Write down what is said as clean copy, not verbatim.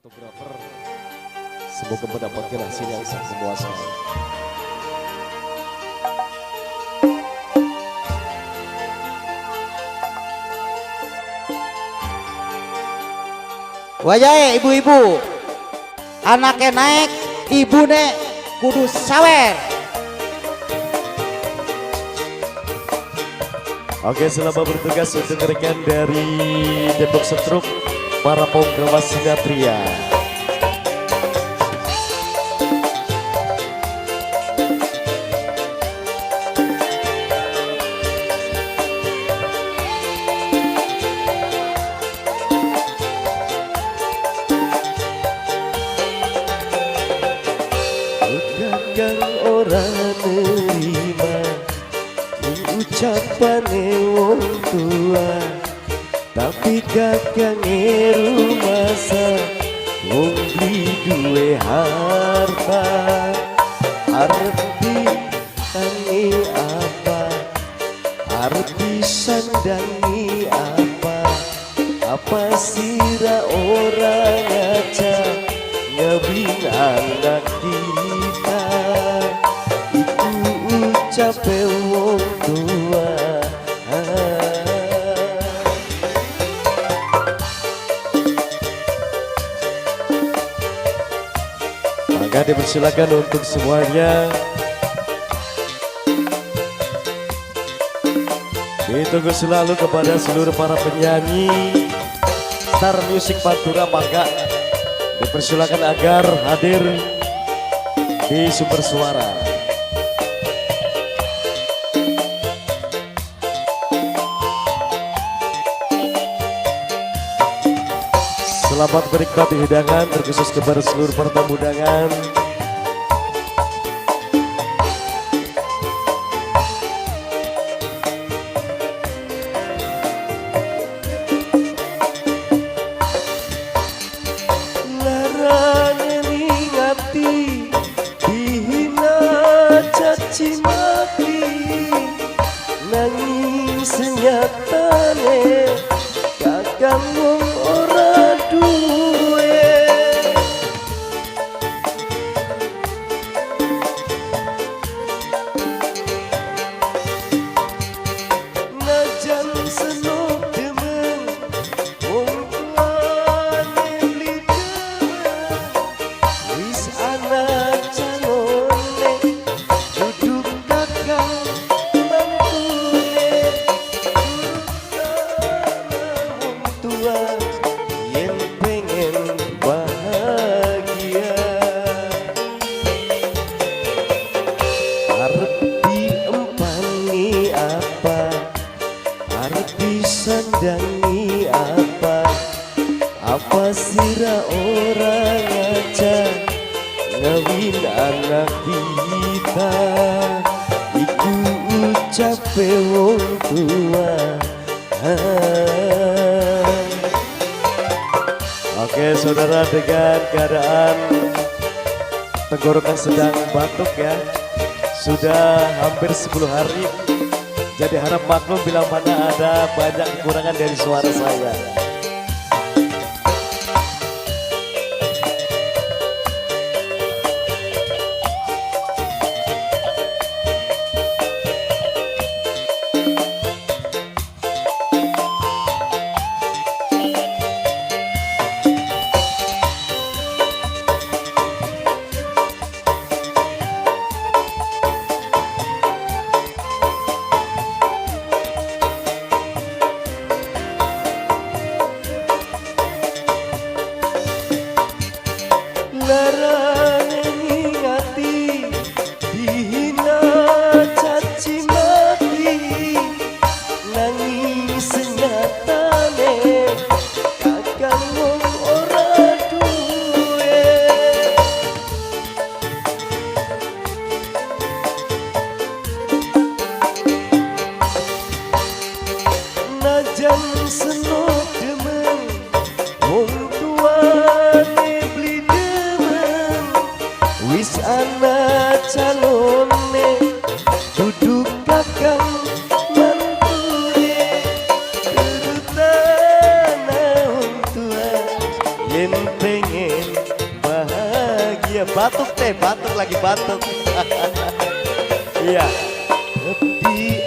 fotografer. Semoga mendapatkan hasil yang sangat memuaskan. Wajah ibu-ibu, anaknya naik, ibu nek kudu sawer. Oke, selamat bertugas untuk rekan dari Depok Setruk, para penggawa Sinatria. Bukan orang nerima ucapan wong tua, tapi kakang rumasa wong beli duwe harta. Arti tangi apa, arti sandangi apa sira orang aja ngabin anak kita. Iku ucape wong tua. Maka dipersilakan untuk semuanya. Ditunggu selalu kepada seluruh para penyanyi Star Music Pantura, maka dipersilakan agar hadir di Super Suara. Selamat menikmati hidangan, terkhusus kepada seluruh para tamu undangan. Larang ngingati, dihina caci maki, nanging senyatane kakang wong ora duwe. Najan senuk demen wong tuane beli demen, wis anak calone duduk kakang mantune. Wong tua yen pengen bahagia, arep diempani apa, arep disandangi apa sira orang aja ngawin anak kita. Iku ucape wong tua. Oke saudara, dengan keadaan tenggorokan sedang batuk ya, sudah hampir 10 hari, jadi harap maklum bila mana ada banyak kekurangan dari suara saya. Larang ngingati, dihina caci maki, nanging senyatane kakang wong ora duwe. Najan senuk demen wong tuane beli demen, pengen bahagia. Batuk teh, batuk lagi batuk. Iya. Tapi